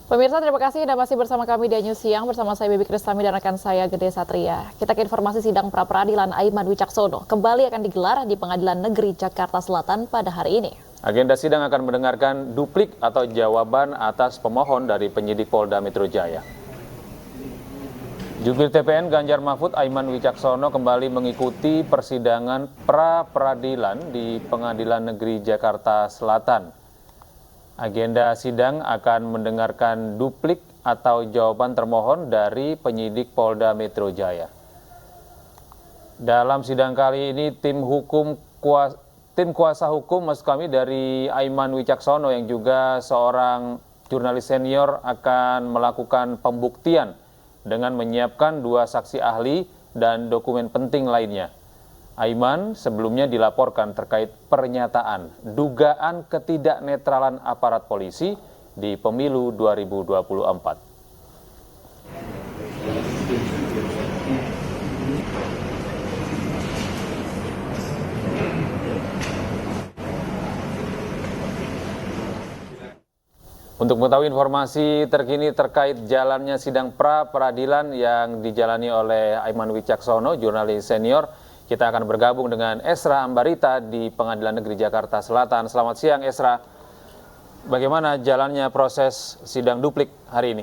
Pemirsa, terima kasih Anda masih bersama kami di News Siang bersama saya Bibi Kristami dan rekan saya Gede Satria. Kita ke informasi sidang pra-peradilan Aiman Wicaksono kembali akan digelar di Pengadilan Negeri Jakarta Selatan pada hari ini. Agenda sidang akan mendengarkan duplik atau jawaban atas pemohon dari penyidik Polda Metro Jaya. Jubir TPN Ganjar Mahfud Aiman Wicaksono kembali mengikuti persidangan pra-peradilan di Pengadilan Negeri Jakarta Selatan. Agenda sidang akan mendengarkan duplik atau jawaban termohon dari penyidik Polda Metro Jaya. Dalam sidang kali ini tim kuasa hukum maksud kami dari Aiman Wicaksono yang juga seorang jurnalis senior akan melakukan pembuktian dengan menyiapkan 2 saksi ahli dan dokumen penting lainnya. Aiman sebelumnya dilaporkan terkait pernyataan dugaan ketidaknetralan aparat polisi di pemilu 2024. Untuk mengetahui informasi terkini terkait jalannya sidang pra-peradilan yang dijalani oleh Aiman Wicaksono, jurnalis senior, kita akan bergabung dengan Esra Ambarita di Pengadilan Negeri Jakarta Selatan. Selamat siang Esra, bagaimana jalannya proses sidang duplik hari ini?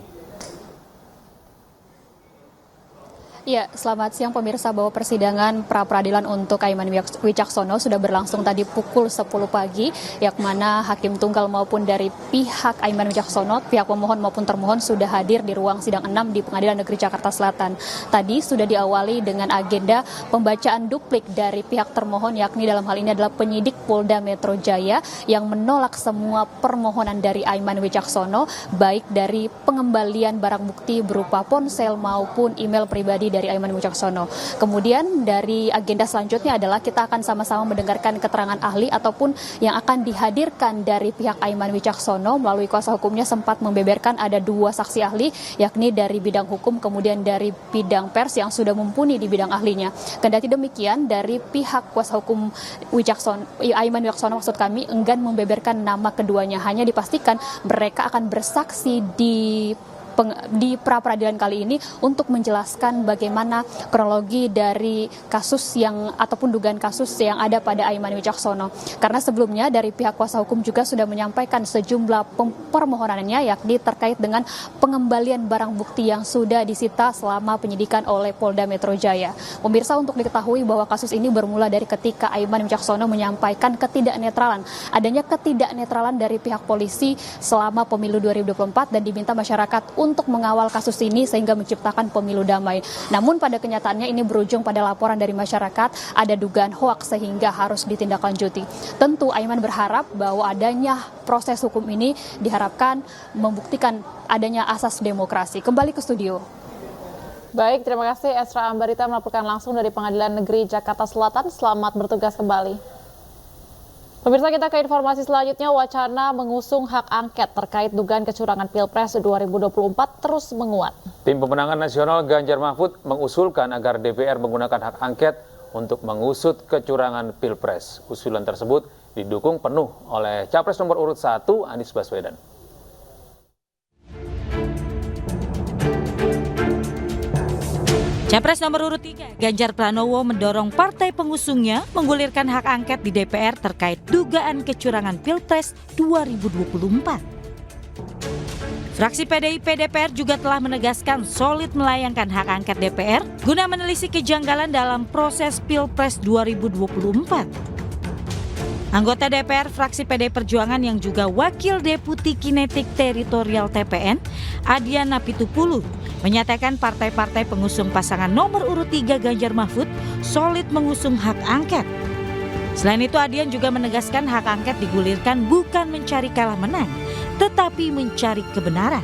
Ya, selamat siang pemirsa, bahwa persidangan pra-peradilan untuk Aiman Wicaksono sudah berlangsung tadi pukul 10 pagi, yang mana hakim tunggal maupun dari pihak Aiman Wicaksono, pihak pemohon maupun termohon sudah hadir di ruang sidang 6 di Pengadilan Negeri Jakarta Selatan. Tadi sudah diawali dengan agenda pembacaan duplik dari pihak termohon, yakni dalam hal ini adalah penyidik Polda Metro Jaya yang menolak semua permohonan dari Aiman Wicaksono, baik dari pengembalian barang bukti berupa ponsel maupun email pribadi dari Aiman Wicaksono. Kemudian dari agenda selanjutnya adalah kita akan sama-sama mendengarkan keterangan ahli ataupun yang akan dihadirkan dari pihak Aiman Wicaksono. Melalui kuasa hukumnya sempat membeberkan ada 2 saksi ahli, yakni dari bidang hukum kemudian dari bidang pers yang sudah mumpuni di bidang ahlinya. Kendati demikian, dari pihak kuasa hukum Aiman Wicaksono maksud kami enggan membeberkan nama keduanya, hanya dipastikan mereka akan bersaksi di pra-peradilan kali ini untuk menjelaskan bagaimana kronologi dari kasus yang ataupun dugaan kasus yang ada pada Aiman Wicaksono. Karena sebelumnya dari pihak kuasa hukum juga sudah menyampaikan sejumlah permohonannya, yakni terkait dengan pengembalian barang bukti yang sudah disita selama penyidikan oleh Polda Metro Jaya. Pemirsa, untuk diketahui bahwa kasus ini bermula dari ketika Aiman Wicaksono menyampaikan adanya ketidaknetralan dari pihak polisi selama pemilu 2024 dan diminta masyarakat untuk mengawal kasus ini sehingga menciptakan pemilu damai. Namun pada kenyataannya ini berujung pada laporan dari masyarakat ada dugaan hoaks sehingga harus ditindaklanjuti. Tentu Aiman berharap bahwa adanya proses hukum ini diharapkan membuktikan adanya asas demokrasi. Kembali ke studio. Baik, terima kasih Esra Ambarita melaporkan langsung dari Pengadilan Negeri Jakarta Selatan. Selamat bertugas kembali. Pemirsa, kita ke informasi selanjutnya. Wacana mengusung hak angket terkait dugaan kecurangan Pilpres 2024 terus menguat. Tim pemenangan nasional Ganjar Mahfud mengusulkan agar DPR menggunakan hak angket untuk mengusut kecurangan Pilpres. Usulan tersebut didukung penuh oleh Capres nomor urut 1 Anies Baswedan. Capres nomor urut 3, Ganjar Pranowo mendorong partai pengusungnya menggulirkan hak angket di DPR terkait dugaan kecurangan Pilpres 2024. Fraksi PDIP DPR juga telah menegaskan solid melayangkan hak angket DPR guna menelisik kejanggalan dalam proses Pilpres 2024. Anggota DPR fraksi PD Perjuangan yang juga Wakil Deputi Kinetik Teritorial TPN, Adian Napitupulu, menyatakan partai-partai pengusung pasangan nomor urut 3 Ganjar Mahfud solid mengusung hak angket. Selain itu, Adian juga menegaskan hak angket digulirkan bukan mencari kalah menang, tetapi mencari kebenaran.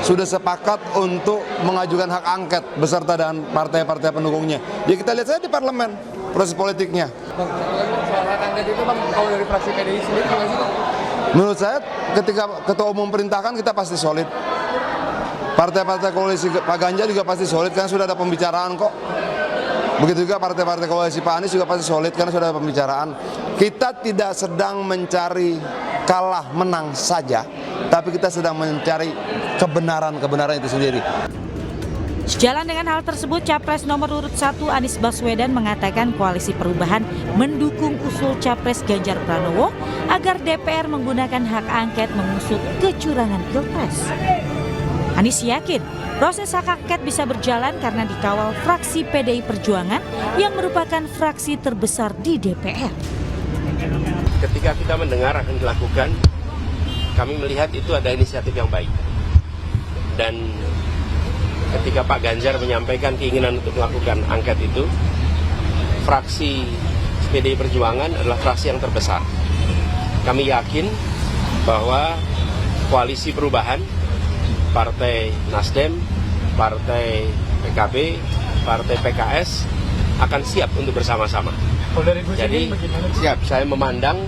Sudah sepakat untuk mengajukan hak angket beserta dan partai-partai pendukungnya. Ya kita lihat saja di parlemen proses politiknya. Soal hak angket itu Bang, kalau dari fraksi PDI sendiri gimana sih? Menurut saya ketika ketua umum perintahkan kita pasti solid. Partai-partai koalisi Pak Ganjar juga pasti solid karena sudah ada pembicaraan kok. Begitu juga partai-partai koalisi Pak Anies juga pasti solid karena sudah ada pembicaraan. Kita tidak sedang mencari kalah menang saja, tapi kita sedang mencari kebenaran itu sendiri. Sejalan dengan hal tersebut, Capres nomor urut 1 Anies Baswedan mengatakan Koalisi Perubahan mendukung usul Capres Ganjar Pranowo agar DPR menggunakan hak angket mengusut kecurangan Pilpres. Anies yakin proses hak angket bisa berjalan karena dikawal fraksi PDI Perjuangan yang merupakan fraksi terbesar di DPR. Ketika kita mendengar akan dilakukan, kami melihat itu ada inisiatif yang baik. Dan ketika Pak Ganjar menyampaikan keinginan untuk melakukan angket itu, fraksi PDI Perjuangan adalah fraksi yang terbesar. Kami yakin bahwa Koalisi Perubahan, Partai Nasdem, Partai PKB, Partai PKS akan siap untuk bersama-sama. Jadi siap, saya memandang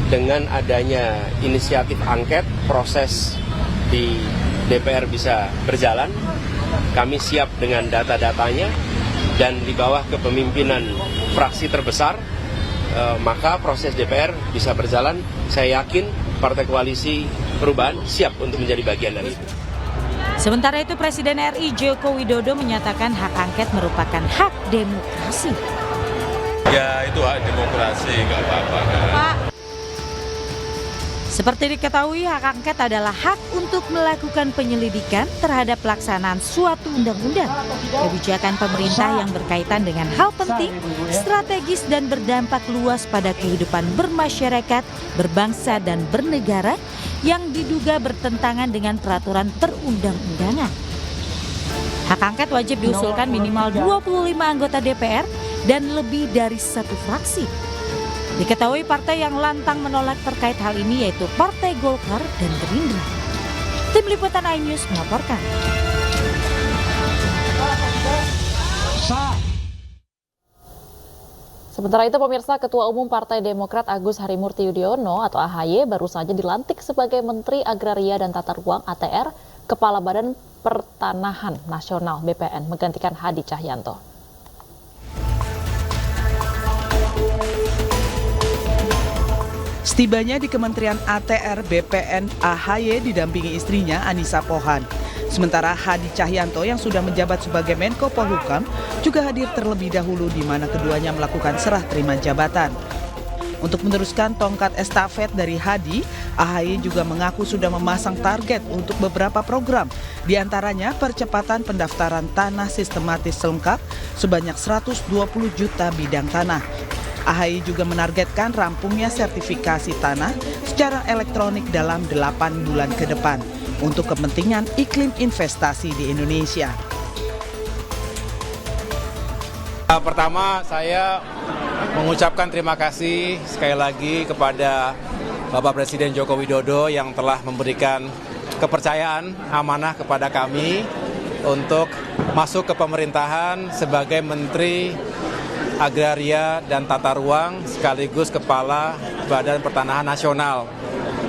dengan adanya inisiatif angket, proses di DPR bisa berjalan. Kami siap dengan data-datanya dan di bawah kepemimpinan fraksi terbesar, maka proses DPR bisa berjalan. Saya yakin Partai Koalisi Perubahan siap untuk menjadi bagian dari itu. Sementara itu Presiden RI Joko Widodo menyatakan hak angket merupakan hak demokrasi. Ya itu hak demokrasi, nggak apa-apa kan. Seperti diketahui, hak angket adalah hak untuk melakukan penyelidikan terhadap pelaksanaan suatu undang-undang, kebijakan pemerintah yang berkaitan dengan hal penting, strategis dan berdampak luas pada kehidupan bermasyarakat, berbangsa dan bernegara yang diduga bertentangan dengan peraturan perundang-undangan. Hak angket wajib diusulkan minimal 25 anggota DPR dan lebih dari satu fraksi. Diketahui partai yang lantang menolak terkait hal ini yaitu Partai Golkar dan Gerindra. Tim Liputan iNews melaporkan. Sementara itu pemirsa, Ketua Umum Partai Demokrat Agus Harimurti Yudhoyono atau AHY baru saja dilantik sebagai Menteri Agraria dan Tata Ruang ATR, Kepala Badan Pertanahan Nasional BPN, menggantikan Hadi Cahyanto. Setibanya di Kementerian ATR BPN, AHY didampingi istrinya Anissa Pohan. Sementara Hadi Cahyanto yang sudah menjabat sebagai Menko Polhukam juga hadir terlebih dahulu di mana keduanya melakukan serah terima jabatan. Untuk meneruskan tongkat estafet dari Hadi, AHY juga mengaku sudah memasang target untuk beberapa program, diantaranya percepatan pendaftaran tanah sistematis lengkap sebanyak 120 juta bidang tanah. AHY juga menargetkan rampungnya sertifikasi tanah secara elektronik dalam 8 bulan ke depan untuk kepentingan iklim investasi di Indonesia. Pertama, saya mengucapkan terima kasih sekali lagi kepada Bapak Presiden Joko Widodo yang telah memberikan kepercayaan amanah kepada kami untuk masuk ke pemerintahan sebagai Menteri Agraria dan Tata Ruang sekaligus Kepala Badan Pertanahan Nasional.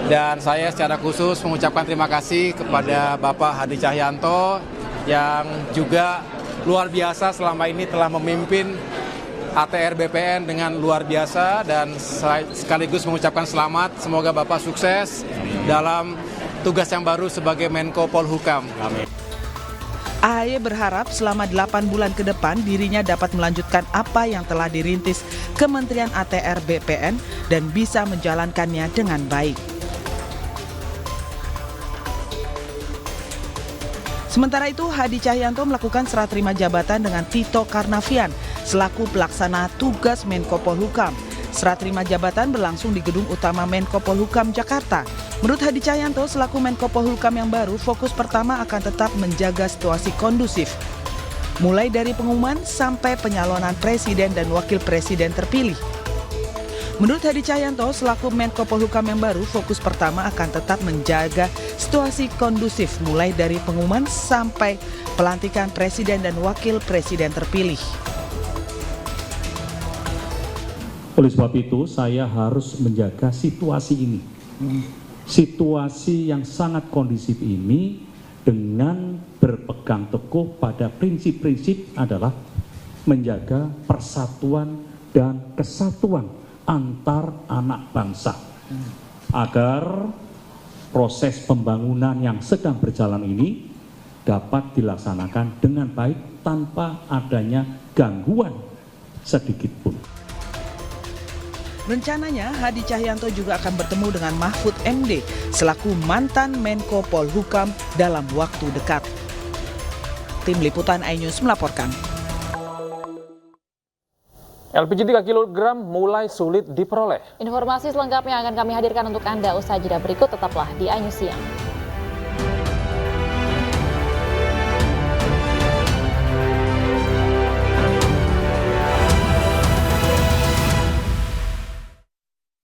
Dan saya secara khusus mengucapkan terima kasih kepada Bapak Hadi Cahyanto yang juga luar biasa selama ini telah memimpin ATR BPN dengan luar biasa, dan saya sekaligus mengucapkan selamat, semoga Bapak sukses dalam tugas yang baru sebagai Menko Polhukam. Amin. AHY berharap selama 8 bulan ke depan dirinya dapat melanjutkan apa yang telah dirintis Kementerian ATR BPN dan bisa menjalankannya dengan baik. Sementara itu, Hadi Cahyanto melakukan serah terima jabatan dengan Tito Karnavian selaku pelaksana tugas Menko Polhukam. Serah terima jabatan berlangsung di Gedung Utama Menko Polhukam Jakarta. Menurut Hadi Cahyanto selaku Menko Polhukam yang baru, fokus pertama akan tetap menjaga situasi kondusif. Mulai dari pengumuman sampai penyalonan presiden dan wakil presiden terpilih. Menurut Hadi Cahyanto selaku Menko Polhukam yang baru, fokus pertama akan tetap menjaga situasi kondusif mulai dari pengumuman sampai pelantikan presiden dan wakil presiden terpilih. Oleh sebab itu, saya harus menjaga situasi ini. Situasi yang sangat kondusif ini dengan berpegang teguh pada prinsip-prinsip adalah menjaga persatuan dan kesatuan antar anak bangsa. Agar proses pembangunan yang sedang berjalan ini dapat dilaksanakan dengan baik tanpa adanya gangguan sedikit pun. Rencananya Hadi Cahyanto juga akan bertemu dengan Mahfud MD selaku mantan Menko Polhukam dalam waktu dekat. Tim Liputan iNews melaporkan. LPG 3 kg mulai sulit diperoleh. Informasi selengkapnya akan kami hadirkan untuk Anda usai jeda berikut, tetaplah di iNews Siang.